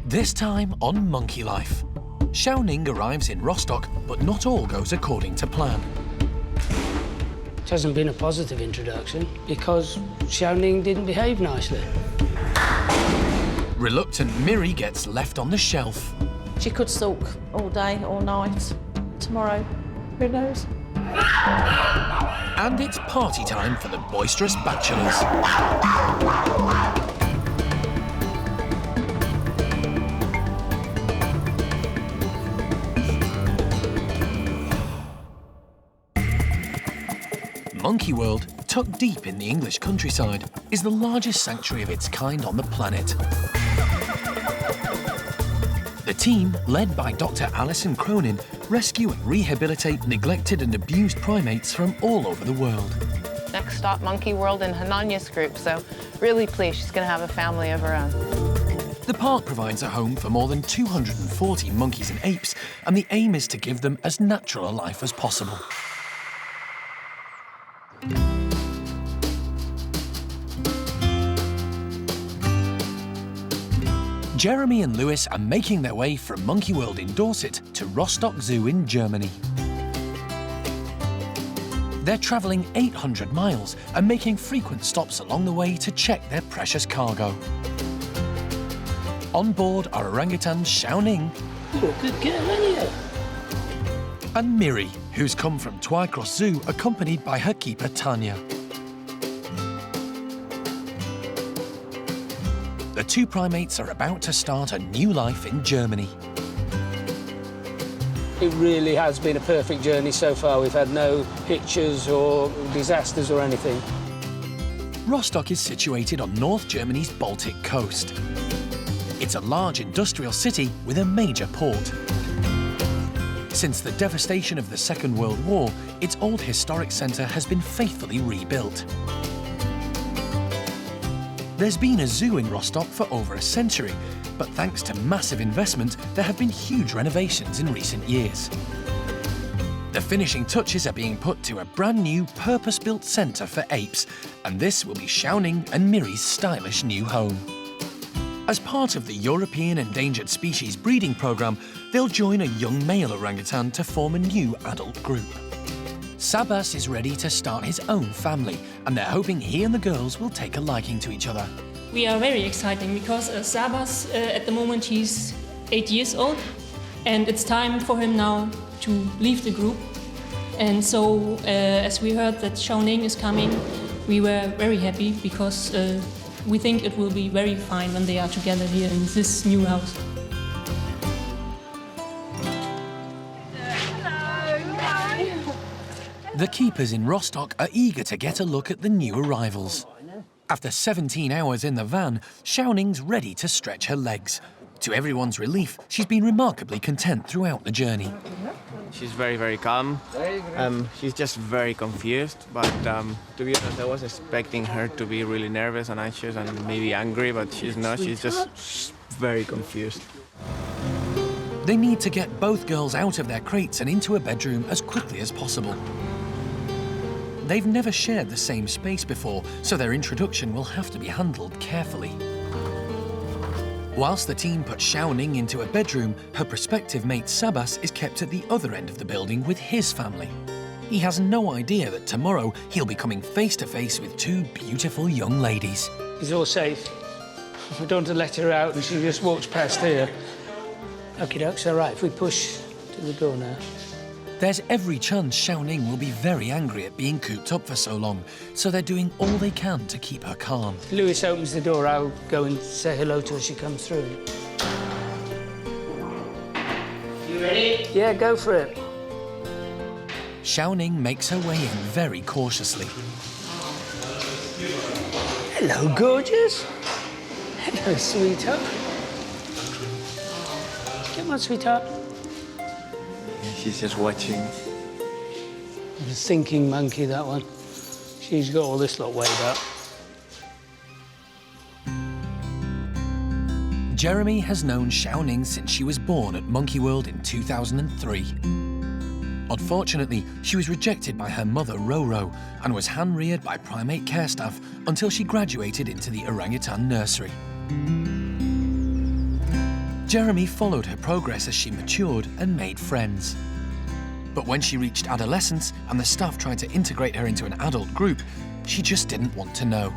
This time on Monkey Life. Xiaoning arrives in Rostock, but not all goes according to plan. It hasn't been a positive introduction because Xiaoning didn't behave nicely. Reluctant Miri gets left on the shelf. She could sulk all day, all night. Tomorrow, who knows? And it's party time for the Boisterous Bachelors. Monkey World, tucked deep in the English countryside, is the largest sanctuary of its kind on the planet. The team, led by Dr. Alison Cronin, rescue and rehabilitate neglected and abused primates from all over the world. Next stop, Monkey World in Hananya's group, so really pleased she's going to have a family of her own. The park provides a home for more than 240 monkeys and apes, and the aim is to give them as natural a life as possible. Jeremy and Lewis are making their way from Monkey World in Dorset to Rostock Zoo in Germany. They're travelling 800 miles and making frequent stops along the way to check their precious cargo. On board are orangutans Xiaoning You're a good girl, aren't you? and Miri, who's come from Twycross Zoo accompanied by her keeper Tanya. The two primates are about to start a new life in Germany. It really has been a perfect journey so far. We've had no hitches or disasters or anything. Rostock is situated on North Germany's Baltic coast. It's a large industrial city with a major port. Since the devastation of the Second World War, its old historic centre has been faithfully rebuilt. There's been a zoo in Rostock for over a century, but thanks to massive investment, there have been huge renovations in recent years. The finishing touches are being put to a brand new purpose-built centre for apes, and this will be Xiaoning and Miri's stylish new home. As part of the European Endangered Species breeding programme, they'll join a young male orangutan to form a new adult group. Sabas is ready to start his own family, and they're hoping he and the girls will take a liking to each other. We are very excited because Sabas, at the moment, he's 8 years old, and it's time for him now to leave the group. And so, as we heard that Xiaoning is coming, we were very happy because we think it will be very fine when they are together here in this new house. The keepers in Rostock are eager to get a look at the new arrivals. After 17 hours in the van, Xiaoning's ready to stretch her legs. To everyone's relief, she's been remarkably content throughout the journey. She's very, very calm. She's just very confused, but to be honest, I was expecting her to be really nervous and anxious and maybe angry, but she's not. She's just very confused. They need to get both girls out of their crates and into a bedroom as quickly as possible. They've never shared the same space before, so their introduction will have to be handled carefully. Whilst the team put Xiaoning into a bedroom, her prospective mate Sabas is kept at the other end of the building with his family. He has no idea that tomorrow he'll be coming face to face with two beautiful young ladies. He's all safe. We don't want to let her out and she just walks past here. Okie doke's all right if we push to the door now. There's every chance Xiaoning will be very angry at being cooped up for so long, so they're doing all they can to keep her calm. Lewis opens the door, I'll go and say hello to her as she comes through. You ready? Yeah, go for it. Xiaoning makes her way in very cautiously. Hello, gorgeous. Hello, sweetheart. Come on, sweetheart. She's just watching. The thinking monkey, that one. She's got all this lot weighed up. Jeremy has known Xiaoning since she was born at Monkey World in 2003. Unfortunately, she was rejected by her mother, Roro, and was hand-reared by primate care staff until she graduated into the orangutan nursery. Jeremy followed her progress as she matured and made friends. But when she reached adolescence and the staff tried to integrate her into an adult group, she just didn't want to know.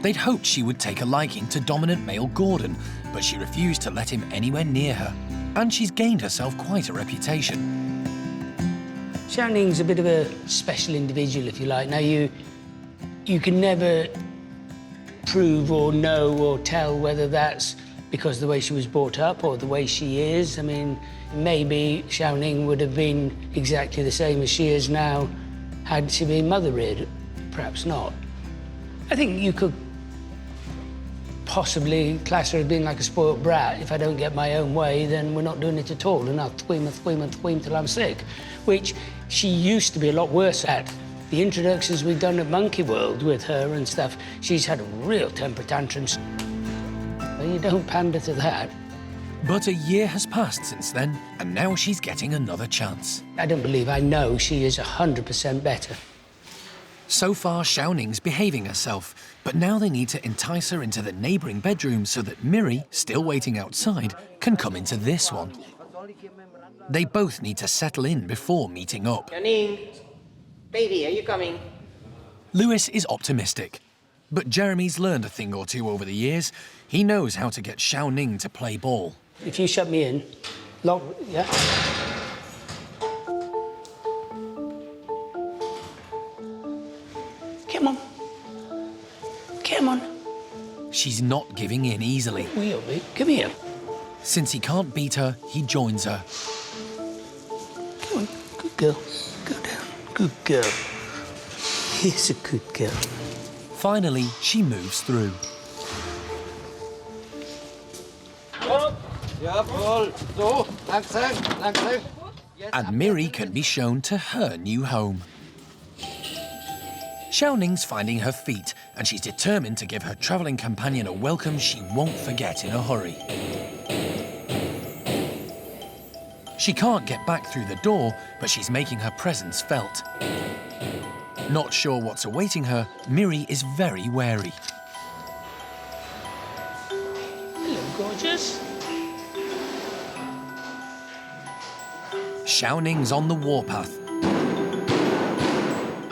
They'd hoped she would take a liking to dominant male Gordon, but she refused to let him anywhere near her. And she's gained herself quite a reputation. Xiaoning's a bit of a special individual, if you like. Now, you can never prove or know or tell whether that's because of the way she was brought up or the way she is. I mean, maybe Xiaoning would have been exactly the same as she is now had she been mother-reared. Perhaps not. I think you could possibly class her as being like a spoilt brat. If I don't get my own way, then we're not doing it at all, and I'll thweem till I'm sick, which she used to be a lot worse at. The introductions we've done at Monkey World with her and stuff, she's had real temper tantrums. You don't pander to that. But a year has passed since then, and now she's getting another chance. I don't believe I know she is 100% better. So far, Xiaoning's behaving herself, but now they need to entice her into the neighbouring bedroom so that Miri, still waiting outside, can come into this one. They both need to settle in before meeting up. Xiaoning, baby, are you coming? Lewis is optimistic, but Jeremy's learned a thing or two over the years. He knows how to get Xiaoning to play ball. If you shut me in, lock, yeah? Come on. Come on. She's not giving in easily. Wheel me. Come here. Since he can't beat her, he joins her. Come on. Good girl. Go down. Good girl. Here's a good girl. Finally, she moves through. And Miri can be shown to her new home. Xiaoning's finding her feet, and she's determined to give her travelling companion a welcome she won't forget in a hurry. She can't get back through the door, but she's making her presence felt. Not sure what's awaiting her, Miri is very wary. Hello, gorgeous. Xiaoning's on the warpath.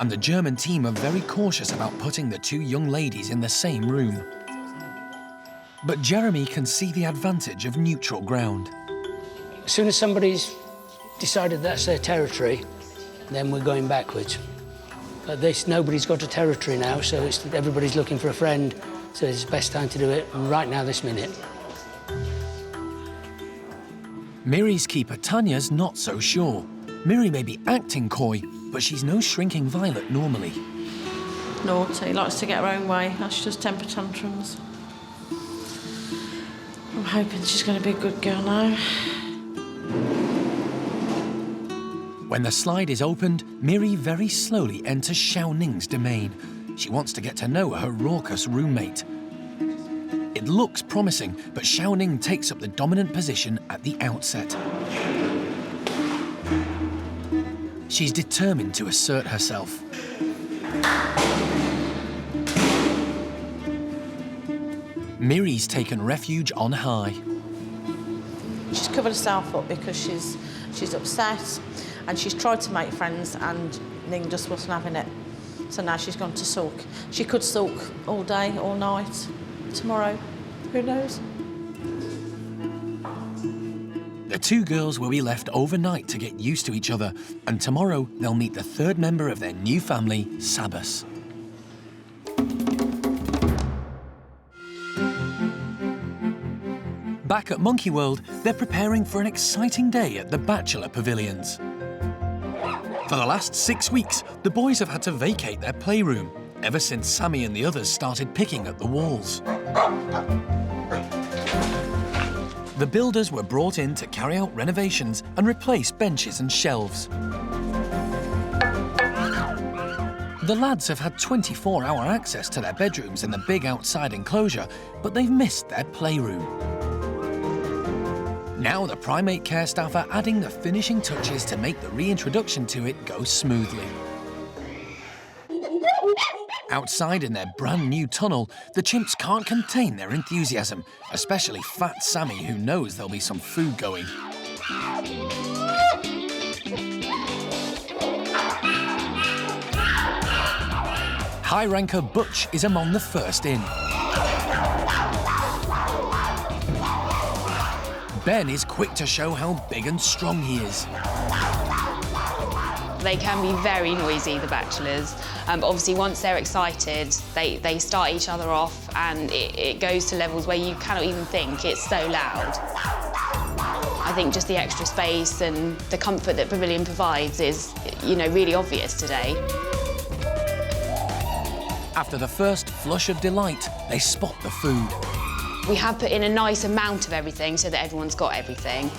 And the German team are very cautious about putting the two young ladies in the same room. But Jeremy can see the advantage of neutral ground. As soon as somebody's decided that's their territory, then we're going backwards. But nobody's got a territory now, so everybody's looking for a friend, so it's the best time to do it right now, this minute. Miri's keeper Tanya's not so sure. Miri may be acting coy, but she's no shrinking violet normally. Naughty, likes to get her own way. That's just temper tantrums. I'm hoping she's going to be a good girl now. When the slide is opened, Miri very slowly enters Xiaoning's domain. She wants to get to know her raucous roommate. It looks promising, but Xiaoning takes up the dominant position at the outset. She's determined to assert herself. Miri's taken refuge on high. She's covered herself up because she's upset, and she's tried to make friends, and Ning just wasn't having it. So now she's gone to sulk. She could sulk all day, all night, tomorrow. Who knows? The two girls will be left overnight to get used to each other, and tomorrow they'll meet the third member of their new family, Sabas. Back at Monkey World, they're preparing for an exciting day at the Bachelor Pavilions. For the last 6 weeks, the boys have had to vacate their playroom, ever since Sammy and the others started picking at the walls. The builders were brought in to carry out renovations and replace benches and shelves. The lads have had 24-hour access to their bedrooms in the big outside enclosure, but they've missed their playroom. Now the primate care staff are adding the finishing touches to make the reintroduction to it go smoothly. Outside in their brand new tunnel, the chimps can't contain their enthusiasm, especially Fat Sammy, who knows there'll be some food going. High ranker Butch is among the first in. Ben is quick to show how big and strong he is. They can be very noisy, the Bachelors. But obviously, once they're excited, they start each other off, and it goes to levels where you cannot even think. It's so loud. I think just the extra space and the comfort that Pavilion provides is, you know, really obvious today. After the first flush of delight, they spot the food. We have put in a nice amount of everything so that everyone's got everything.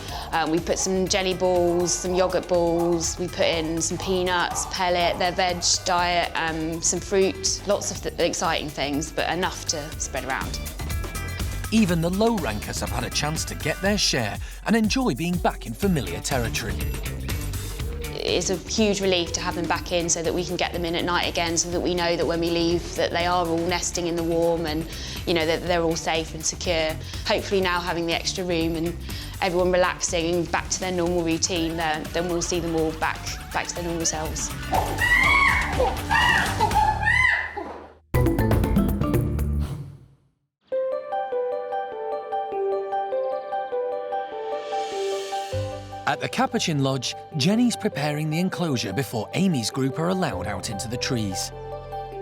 We put some jelly balls, some yoghurt balls, we put in some peanuts, pellet, their veg diet, some fruit, lots of exciting things, but enough to spread around. Even the low rankers have had a chance to get their share and enjoy being back in familiar territory. It's a huge relief to have them back in so that we can get them in at night again, so that we know that when we leave that they are all nesting in the warm and, you know, that they're all safe and secure. Hopefully now having the extra room and everyone relaxing and back to their normal routine, then we'll see them all back to their normal selves. At the Capuchin Lodge, Jenny's preparing the enclosure before Amy's group are allowed out into the trees.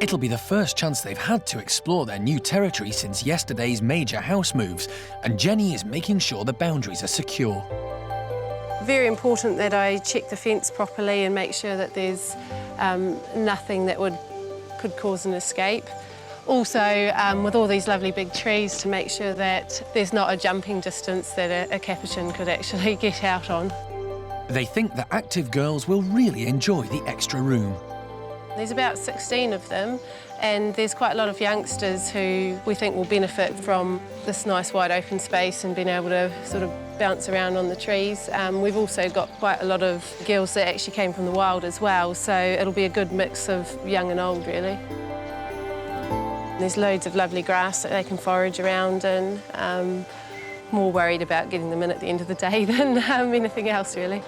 It'll be the first chance they've had to explore their new territory since yesterday's major house moves, and Jenny is making sure the boundaries are secure. Very important that I check the fence properly and make sure that there's nothing that could cause an escape. Also, with all these lovely big trees, to make sure that there's not a jumping distance that a capuchin could actually get out on. They think the active girls will really enjoy the extra room. There's about 16 of them, and there's quite a lot of youngsters who we think will benefit from this nice wide open space and being able to sort of bounce around on the trees. We've also got quite a lot of girls that actually came from the wild as well, so it'll be a good mix of young and old, really. There's loads of lovely grass that they can forage around, and more worried about getting them in at the end of the day than anything else, really.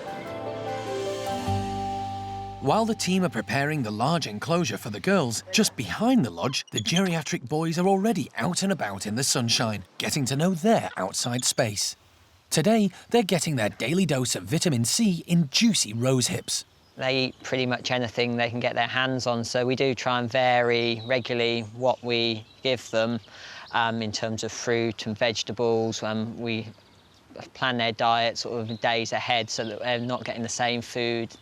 While the team are preparing the large enclosure for the girls, just behind the lodge, the geriatric boys are already out and about in the sunshine, getting to know their outside space. Today, they're getting their daily dose of vitamin C in juicy rose hips. They eat pretty much anything they can get their hands on, so we do try and vary regularly what we give them in terms of fruit and vegetables. We plan their diet sort of days ahead so that they're not getting the same food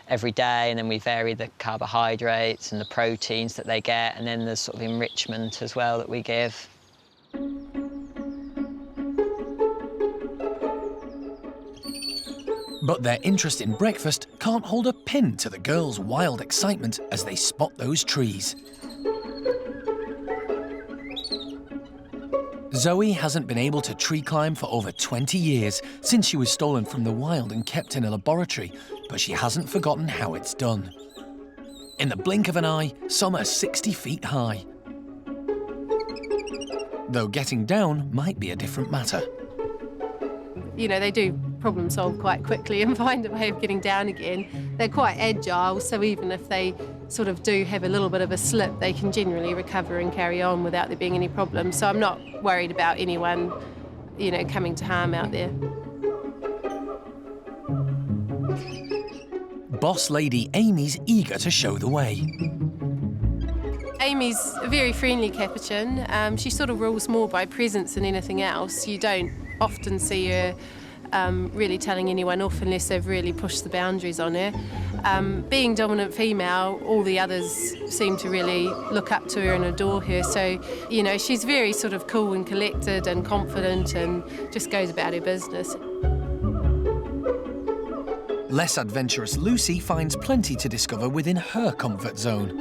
every day, and then we vary the carbohydrates and the proteins that they get, and then there's sort of enrichment as well that we give. But their interest in breakfast can't hold a pin to the girls' wild excitement as they spot those trees. Zoe hasn't been able to tree climb for over 20 years since she was stolen from the wild and kept in a laboratory, but she hasn't forgotten how it's done. In the blink of an eye, some are 60 feet high. Though getting down might be a different matter. You know, they do problem solve quite quickly and find a way of getting down again. They're quite agile, so even if they sort of do have a little bit of a slip, they can generally recover and carry on without there being any problems. So I'm not worried about anyone, you know, coming to harm out there. Boss lady Amy's eager to show the way. Amy's a very friendly capuchin. She sort of rules more by presence than anything else. You don't often see her really telling anyone off unless they've really pushed the boundaries on her. Being dominant female, all the others seem to really look up to her and adore her. So, you know, she's very sort of cool and collected and confident and just goes about her business. Less adventurous Lucy finds plenty to discover within her comfort zone.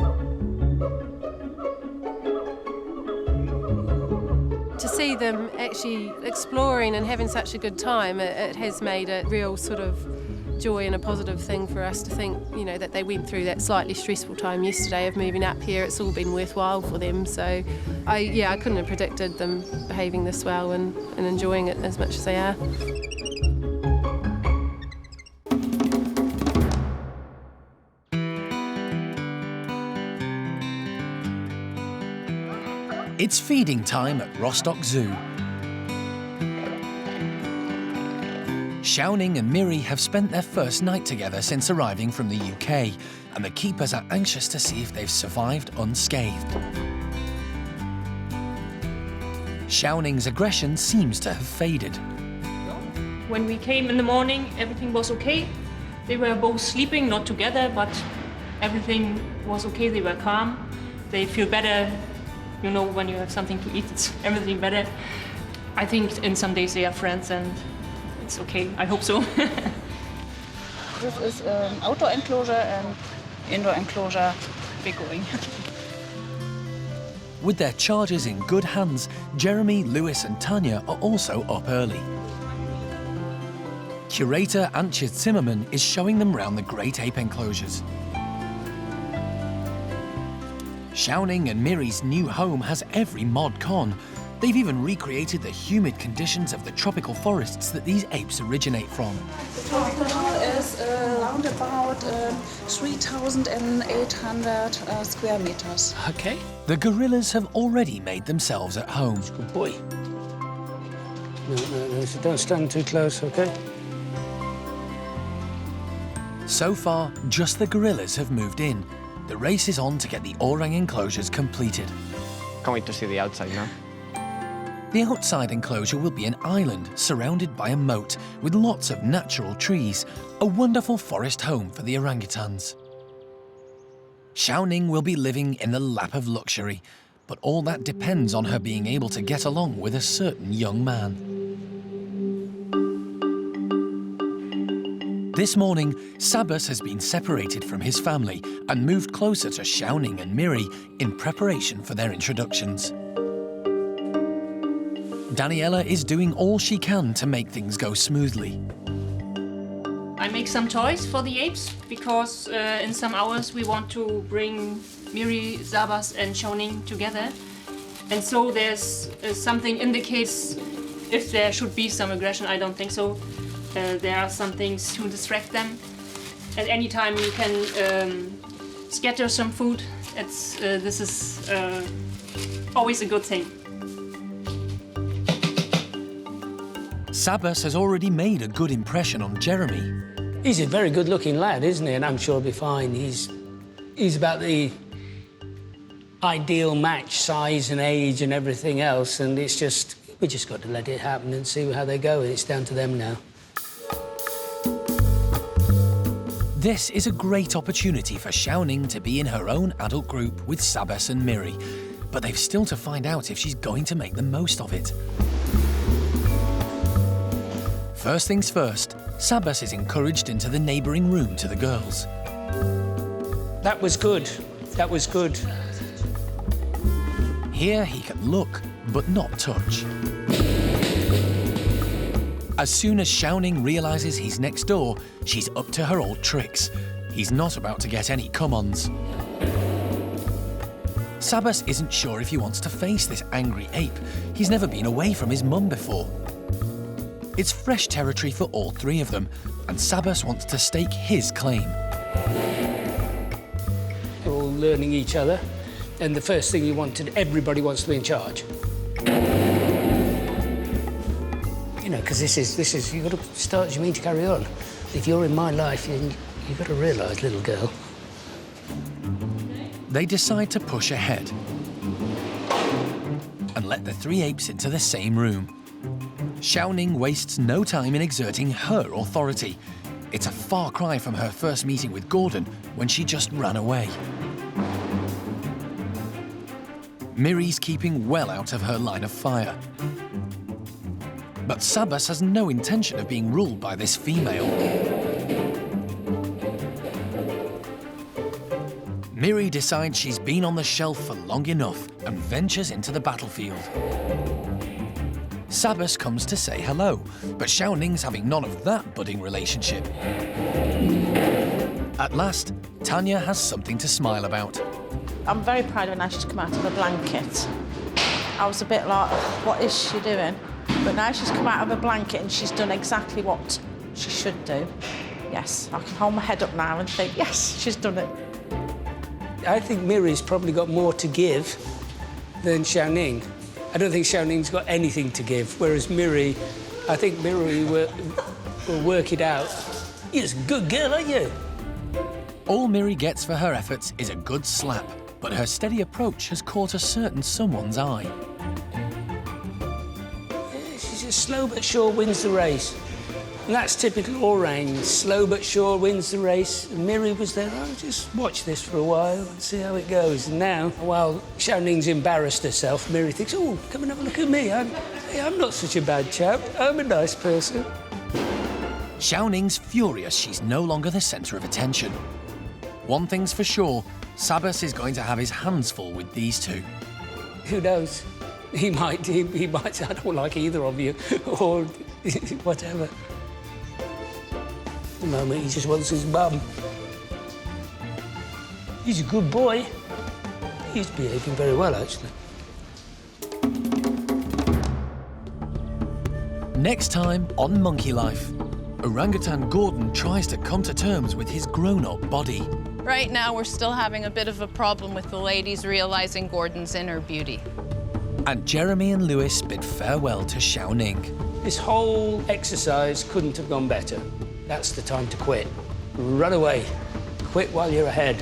To see them actually exploring and having such a good time, it has made a real sort of joy and a positive thing for us to think, you know, that they went through that slightly stressful time yesterday of moving up here. It's all been worthwhile for them. So, I couldn't have predicted them behaving this well and enjoying it as much as they are. It's feeding time at Rostock Zoo. Xiaoning and Miri have spent their first night together since arriving from the UK, and the keepers are anxious to see if they've survived unscathed. Xiaoning's aggression seems to have faded. When we came in the morning, everything was okay. They were both sleeping, not together, but everything was okay. They were calm. They feel better. You know, when you have something to eat, it's everything better. I think in some days they are friends and it's okay. I hope so. This is outdoor enclosure and indoor enclosure. We're going. With their charges in good hands, Jeremy, Lewis and Tanya are also up early. Curator Antje Zimmerman is showing them round the great ape enclosures. Xiaoning and Miri's new home has every mod con. They've even recreated the humid conditions of the tropical forests that these apes originate from. The tropical hall is around about 3,800 square meters. Okay. The gorillas have already made themselves at home. Good boy. No, so don't stand too close, okay? So far, just the gorillas have moved in. The race is on to get the orang enclosures completed. Can't wait to see the outside now. The outside enclosure will be an island surrounded by a moat with lots of natural trees, a wonderful forest home for the orangutans. Xiaoning will be living in the lap of luxury, but all that depends on her being able to get along with a certain young man. This morning, Sabas has been separated from his family and moved closer to Xiaoning and Miri in preparation for their introductions. Daniela is doing all she can to make things go smoothly. I make some toys for the apes because in some hours we want to bring Miri, Sabas and Xiaoning together. And so there's something indicates if there should be some aggression. I don't think so. There are some things to distract them. At any time you can scatter some food. This is always a good thing. Sabas has already made a good impression on Jeremy. He's a very good-looking lad, isn't he? And I'm sure he'll be fine. He's about the ideal match, size and age and everything else. And we just got to let it happen and see how they go. It's down to them now. This is a great opportunity for Xiaoning to be in her own adult group with Sabas and Miri, but they've still to find out if she's going to make the most of it. First things first, Sabas is encouraged into the neighbouring room to the girls. That was good. That was good. Here he can look, but not touch. As soon as Xiaoning realises he's next door, she's up to her old tricks. He's not about to get any come-ons. Sabas isn't sure if he wants to face this angry ape. He's never been away from his mum before. It's fresh territory for all three of them, and Sabas wants to stake his claim. They're all learning each other, and the first thing you wanted, everybody wants to be in charge. You know, because this is, you've got to start as you mean to carry on. If you're in my life, you've got to realise, little girl. They decide to push ahead and let the three apes into the same room. Xiaoning wastes no time in exerting her authority. It's a far cry from her first meeting with Gordon when she just ran away. Miri's keeping well out of her line of fire. But Sabas has no intention of being ruled by this female. Miri decides she's been on the shelf for long enough and ventures into the battlefield. Sabas comes to say hello, but Xiao Ning's having none of that budding relationship. At last, Tanya has something to smile about. I'm very proud of her now she's come out of a blanket. I was a bit like, what is she doing? But now she's come out of a blanket and she's done exactly what she should do. Yes, I can hold my head up now and think, yes, she's done it. I think Miri's probably got more to give than Xiao Ning. I don't think Xiao Ning's got anything to give, whereas Miri, I think Miri will work it out. You're a good girl, aren't you? All Miri gets for her efforts is a good slap, but her steady approach has caught a certain someone's eye. Yeah, she's just slow but sure wins the race. And that's typical orang. Slow but sure wins the race. And Miri was there, oh, just watch this for a while and see how it goes. And now, while Xiao Ning's embarrassed herself, Miri thinks, oh, come and have a look at me. I'm not such a bad chap. I'm a nice person. Xiao Ning's furious she's no longer the centre of attention. One thing's for sure, Sabas is going to have his hands full with these two. Who knows? He might say, I don't like either of you, or whatever. At the moment, he just wants his mum. He's a good boy. He's behaving very well, actually. Next time on Monkey Life, orangutan Gordon tries to come to terms with his grown-up body. Right now, we're still having a bit of a problem with the ladies realizing Gordon's inner beauty. And Jeremy and Lewis bid farewell to Xiao Ning. This whole exercise couldn't have gone better. That's the time to quit. Run away. Quit while you're ahead.